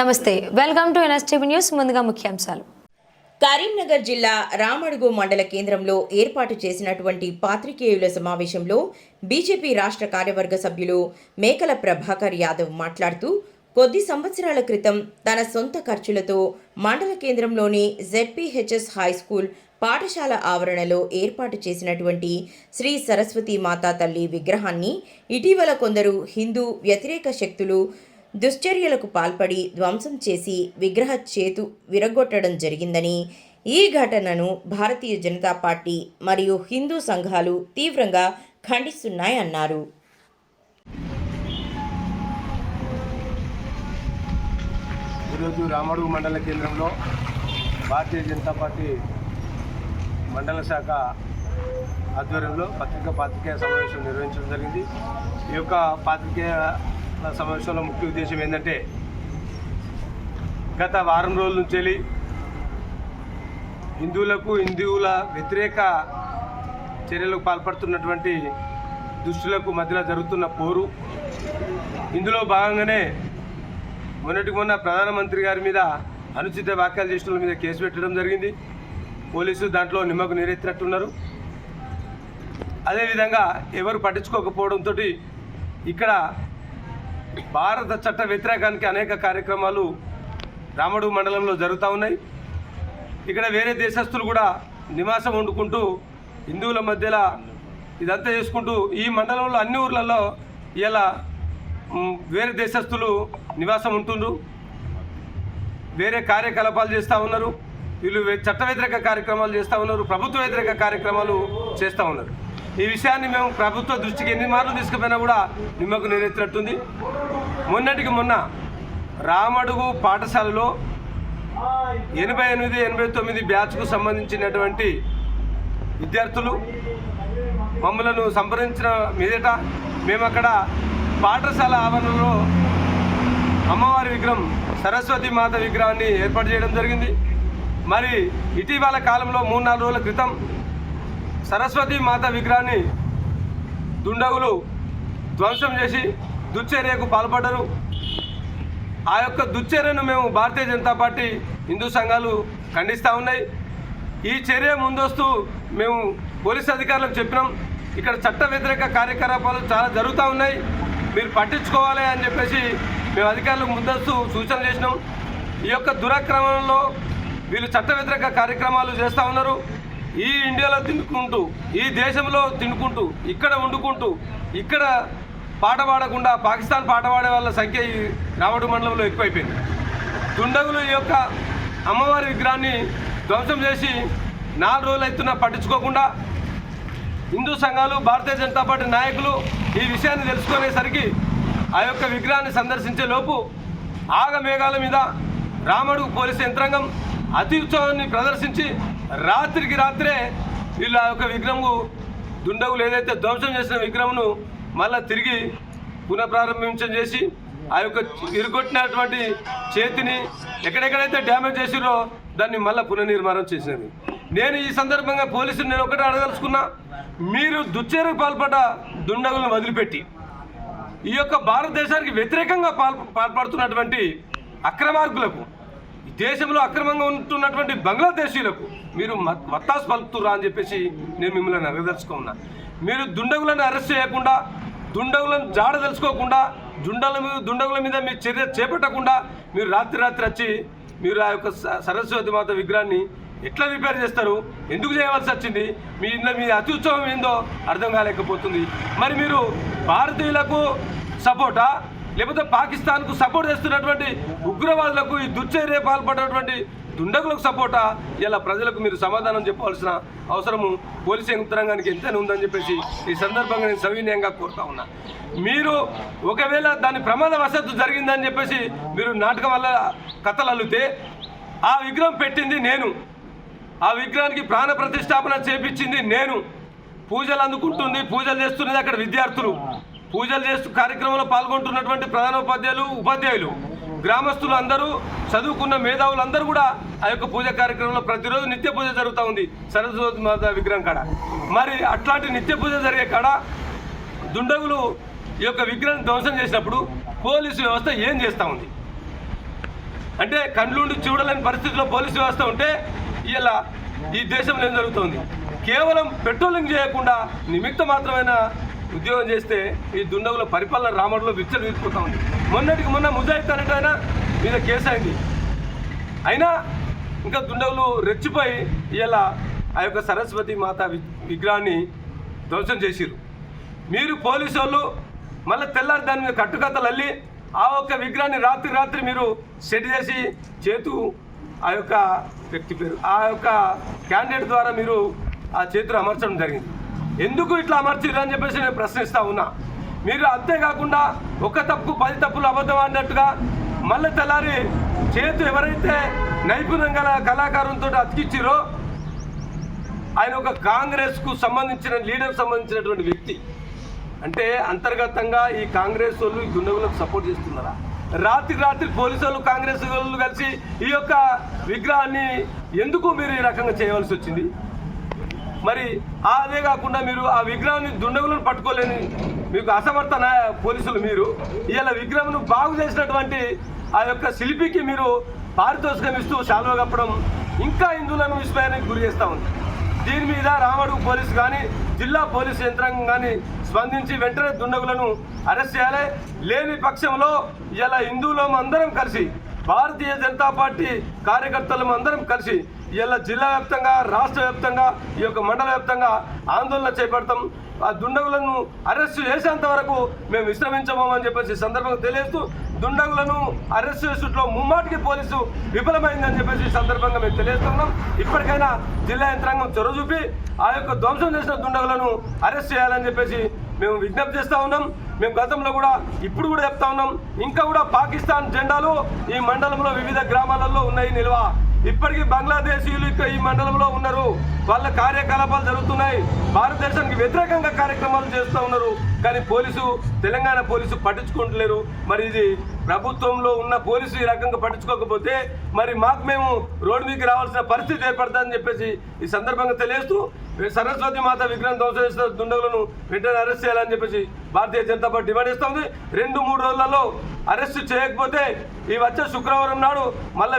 నమస్తే, welcome to NSTV news. ముందుగా ముఖ్యాంశాలు. కరీంనగర్ జిల్లా రామడుగు మండల కేంద్రంలో ఏర్పాటు చేసినటువంటి పాత్రికేయుల సమావేశంలో బీజేపీ రాష్ట్ర కార్యవర్గ సభ్యులు మేకల ప్రభాకర్ యాదవ్ మాట్లాడుతూ, కొద్ది సంవత్సరాల క్రితం తన సొంత ఖర్చులతో మండల కేంద్రంలోని జెడ్పీహెచ్ఎస్ హైస్కూల్ పాఠశాల ఆవరణలో ఏర్పాటు చేసినటువంటి శ్రీ సరస్వతి మాతా తల్లి విగ్రహాన్ని ఇటీవల కొందరు హిందూ వ్యతిరేక శక్తులు దుశ్చర్యలకు పాల్పడి ధ్వంసం చేసి విగ్రహ చేతు విరగొట్టడం జరిగిందని, ఈ ఘటనను భారతీయ జనతా పార్టీ మరియు హిందూ సంఘాలు తీవ్రంగా ఖండిస్తున్నాయన్నారు. ఈరోజు రామడుగు మండల కేంద్రంలో భారతీయ జనతా పార్టీ మండల శాఖ ఆధ్వర్యంలో పాత్రికేయ సమావేశం నిర్వహించడం జరిగింది. ఈ యొక్క పాత్రికేయ సమావేశంలో ముఖ్య ఉద్దేశం ఏంటంటే, గత వారం రోజుల నుంచి హిందువుల వ్యతిరేక చర్యలకు పాల్పడుతున్నటువంటి దుష్టులకు మధ్యలో జరుగుతున్న పోరు. ఇందులో భాగంగానే మొన్న ప్రధానమంత్రి గారి మీద అనుచిత వ్యాఖ్యలు చేసిన వాళ్ళ మీద కేసు పెట్టడం జరిగింది. పోలీసులు దాంట్లో నిమ్మకు నీరెత్తినట్టున్నారు. అదేవిధంగా ఎవరు పట్టించుకోకపోవడంతో ఇక్కడ భారత చట్ట వ్యతిరేకానికి అనేక కార్యక్రమాలు రామడుగు మండలంలో జరుగుతూ ఉన్నాయి. ఇక్కడ వేరే దేశస్తులు కూడా నివాసం వండుకుంటూ హిందువుల మధ్యలో ఇదంతా చేసుకుంటూ ఈ మండలంలో అన్ని ఊర్లలో ఇలా వేరే దేశస్తులు నివాసం ఉంటుండ్రు, వేరే కార్యకలాపాలు చేస్తూ ఉన్నారు. వీళ్ళు చట్ట వ్యతిరేక కార్యక్రమాలు చేస్తూ ఉన్నారు, ప్రభుత్వ వ్యతిరేక కార్యక్రమాలు చేస్తూ ఉన్నారు. ఈ విషయాన్ని మేము ప్రభుత్వ దృష్టికి ఎన్ని మార్లు తీసుకుపోయినా కూడా నిమ్మకు నీరెత్తినట్టుంది. మొన్న రామడుగు పాఠశాలలో 88-89 బ్యాచ్కు సంబంధించినటువంటి విద్యార్థులు మమ్మలను సంప్రదించిన మీదట మేము అక్కడ పాఠశాల ఆవరణలో అమ్మవారి విగ్రహం సరస్వతి మాత విగ్రహాన్ని ఏర్పాటు చేయడం జరిగింది. మరి ఇటీవల కాలంలో 3-4 రోజుల క్రితం సరస్వతి మాత విగ్రహాన్ని దుండగులు ధ్వంసం చేసి దుశ్చర్యకు పాల్పడ్డారు. ఆ యొక్క దుశ్చర్యను మేము భారతీయ జనతా పార్టీ హిందూ సంఘాలు ఖండిస్తూ ఉన్నాయి. ఈ చర్య ముందస్తు మేము పోలీస్ అధికారులకు చెప్పినాం, ఇక్కడ చట్ట వ్యతిరేక కార్యకలాపాలు చాలా జరుగుతూ ఉన్నాయి, మీరు పట్టించుకోవాలి అని చెప్పేసి మేము అధికారులకు ముందస్తు సూచన చేసినాం. ఈ యొక్క దురాక్రమణలో వీళ్ళు చట్ట వ్యతిరేక కార్యక్రమాలు చేస్తూ ఉన్నారు. ఈ ఇండియాలో తినుకుంటూ, ఈ దేశంలో తినుకుంటూ, ఇక్కడ వండుకుంటూ, ఇక్కడ పాట పాడకుండా పాకిస్తాన్ పాట పాడే వాళ్ళ సంఖ్య ఈ రామడుగు మండలంలో ఎక్కువైపోయింది. దుండగులు ఈ యొక్క అమ్మవారి విగ్రహాన్ని ధ్వంసం చేసి 4 రోజులు అవుతున్నా పట్టించుకోకుండా హిందూ సంఘాలు, భారతీయ జనతా పార్టీ నాయకులు ఈ విషయాన్ని తెలుసుకునేసరికి ఆ యొక్క విగ్రహాన్ని సందర్శించే లోపు ఆగమేఘాల మీద రామడుగు పోలీసు యంత్రాంగం అతి ఉత్సవాన్ని ప్రదర్శించి రాత్రికి రాత్రే వీళ్ళ యొక్క విగ్రహము దుండగులు ఏదైతే ధ్వంసం చేసిన విగ్రహమును మళ్ళీ తిరిగి పునఃప్రారంభించడం చేసి ఆ యొక్క ఇరుగొట్టినటువంటి చేతిని ఎక్కడెక్కడైతే డ్యామేజ్ చేసిరో దాన్ని మళ్ళీ పునర్నిర్మాణం చేసినది. నేను ఈ సందర్భంగా పోలీసులు నేను ఒకటే అడగదలుచుకున్నా, మీరు దుశ్చర్యకు పాల్పడ్డ దుండగులను వదిలిపెట్టి ఈ యొక్క భారతదేశానికి వ్యతిరేకంగా పాల్పడుతున్నటువంటి అక్రమార్గులకు, దేశంలో అక్రమంగా ఉంటున్నటువంటి బంగ్లాదేశీలకు మీరు మత్తాసు పలుకుతురా అని చెప్పేసి నేను మిమ్మల్ని అడగదలుచుకున్నా. మీరు దుండగులను అరెస్ట్ చేయకుండా, దుండగులను జాడ తెలుసుకోకుండా, దుండగుల మీద మీరు చర్య చేపట్టకుండా మీరు రాత్రి వచ్చి మీరు ఆ యొక్క సరస్వతి మాత విగ్రహాన్ని ఎట్లా రిపేర్ చేస్తారు, ఎందుకు చేయవలసి వచ్చింది, మీ అత్యుత్సవం ఏందో అర్థం కాలేకపోతుంది. మరి మీరు భారతీయులకు సపోర్టా లేకపోతే పాకిస్తాన్కు సపోర్ట్ చేస్తున్నటువంటి ఉగ్రవాదులకు, ఈ దుశ్చర్య పాల్పడినటువంటి దుండగులకు సపోర్టా? ఇలా ప్రజలకు మీరు సమాధానం చెప్పవలసిన అవసరము పోలీసు యంత్రాంగానికి ఎంతైనా ఉందని చెప్పేసి ఈ సందర్భంగా నేను సవినయంగా కోరుతా ఉన్నా. మీరు ఒకవేళ దాని ప్రమాదవశాత్తు జరిగిందని చెప్పేసి మీరు నాటకం వల్ల కథలు అల్లితే, ఆ విగ్రహం పెట్టింది నేను, ఆ విగ్రహానికి ప్రాణ ప్రతిష్టాపన చేపించింది నేను, పూజలు అందుకుంటుంది, పూజలు చేస్తున్నది అక్కడ విద్యార్థులు, పూజలు చేస్తూ కార్యక్రమంలో పాల్గొంటున్నటువంటి ప్రధానోపాధ్యాయులు, ఉపాధ్యాయులు, గ్రామస్తులు అందరూ, చదువుకున్న మేధావులు అందరూ కూడా ఆ యొక్క పూజ కార్యక్రమంలో ప్రతిరోజు నిత్య పూజ జరుగుతూ ఉంది సరస్వతి మాత విగ్రహం కాడ. మరి అట్లాంటి నిత్య పూజ జరిగే కాడ దుండగులు ఈ యొక్క విగ్రహాన్ని ధ్వంసం చేసినప్పుడు పోలీసు వ్యవస్థ ఏం చేస్తూ ఉంది? అంటే కండ్లుండి చూడలేని పరిస్థితిలో పోలీసు వ్యవస్థ ఉంటే ఇలా ఈ దేశంలో ఏం జరుగుతుంది? కేవలం పెట్రోలింగ్ చేయకుండా నిమిత్త మాత్రమైన ఉద్యోగం చేస్తే ఈ దుండగుల పరిపాలన రామడులో విచ్చలు వీరిపోతూ ఉంది. మొన్నటికి మొన్న ముజాయిత్ అనేటైనా మీద కేసు అయింది. అయినా ఇంకా దుండగులు రెచ్చిపోయి ఇలా ఆ యొక్క సరస్వతి మాత విగ్రహాన్ని ధ్వంసం చేసిరు. మీరు పోలీసు వాళ్ళు మళ్ళీ తెల్లారి దాని మీద కట్టుకథలు అల్లి ఆ యొక్క విగ్రహాన్ని రాత్రి మీరు సెట్ చేసి చేతు ఆ యొక్క వ్యక్తి పేరు ఆ యొక్క క్యాండిడేట్ ద్వారా మీరు ఆ చేతులు అమర్చడం జరిగింది. ఎందుకు ఇట్లా అమర్చిరు అని చెప్పేసి నేను ప్రశ్నిస్తూ ఉన్నా. మీరు అంతేకాకుండా ఒక తప్పు 10 తప్పులు అబద్ధం అన్నట్టుగా మళ్ళీ తెల్లారి చేతు ఎవరైతే నైపుణ్యం గల కళాకారులతో అతికిచ్చిరో ఆయన ఒక కాంగ్రెస్కు సంబంధించిన లీడర్కి సంబంధించినటువంటి వ్యక్తి. అంటే అంతర్గతంగా ఈ కాంగ్రెస్ వాళ్ళు ఈ దుండగులకు సపోర్ట్ చేస్తున్నారా? రాత్రి పోలీసు వాళ్ళు కాంగ్రెస్ వాళ్ళు కలిసి ఈ యొక్క విగ్రహాన్ని ఎందుకు మీరు ఈ రకంగా చేయవలసి వచ్చింది? మరి అదే కాకుండా మీరు ఆ విగ్రహాన్ని దుండగులను పట్టుకోలేని మీకు అసమర్థ పోలీసులు మీరు ఇలా విగ్రహంను బాగు చేసినటువంటి ఆ యొక్క శిల్పికి మీరు పారితోషికం ఇస్తూ శాలువ కప్పడం ఇంకా హిందువులను విస్మయానికి గురి చేస్తూ ఉంది. దీని మీద రామడుగు పోలీసు కానీ జిల్లా పోలీసు యంత్రాంగం కానీ స్పందించి వెంటనే దుండగులను అరెస్ట్ చేయాలి. లేని పక్షంలో ఇలా హిందువులం అందరం కలిసి భారతీయ జనతా పార్టీ కార్యకర్తలం అందరం కలిసి ఇలా జిల్లా వ్యాప్తంగా రాష్ట్ర వ్యాప్తంగా ఈ యొక్క మండల వ్యాప్తంగా ఆందోళన చేపడతాం. ఆ దుండగులను అరెస్టు చేసేంత వరకు మేము విశ్రమించమని చెప్పేసి సందర్భంగా తెలియజేస్తూ దుండగులను అరెస్ట్ చేసుట్లో ముమ్మాటికి పోలీసు విఫలమైందని చెప్పేసి సందర్భంగా మేము తెలియజేస్తున్నాం. ఇప్పటికైనా జిల్లా యంత్రాంగం చొరవ చూపి ఆ యొక్క ధ్వంసం చేసిన దుండగులను అరెస్ట్ చేయాలని చెప్పేసి మేము విజ్ఞప్తి చేస్తూ ఉన్నాం. మేము గతంలో కూడా ఇప్పుడు కూడా చెప్తా ఉన్నాం. ఇంకా కూడా పాకిస్తాన్ జెండాలు ఈ మండలంలో వివిధ గ్రామాలలో ఉన్నాయి నిల్వ. ఇప్పటికీ బంగ్లాదేశీయులు ఇక్కడ ఈ మండలంలో ఉన్నారు. వాళ్ళ కార్యకలాపాలు జరుగుతున్నాయి. భారతదేశానికి వ్యతిరేకంగా కార్యక్రమాలు చేస్తూ ఉన్నారు. కానీ తెలంగాణ పోలీసు పట్టించుకుంటలేరు. మరి ఇది ప్రభుత్వంలో ఉన్న పోలీసు ఈ రకంగా పట్టించుకోకపోతే మరి మేము రోడ్డు మీదకి రావాల్సిన పరిస్థితి ఏర్పడుతుందని చెప్పేసి ఈ సందర్భంగా తెలియజేస్తూ సరస్వతి మాత విగ్రహం ధ్వంసం చేసిన దుండగులను వెంటనే అరెస్ట్ చేయాలని చెప్పేసి భారతీయ జనతా పార్టీ డిమాండ్ చేస్తూ ఉంది. 2-3 రోజులలో అరెస్టు చేయకపోతే ఈ వచ్చే శుక్రవారం నాడు మళ్ళీ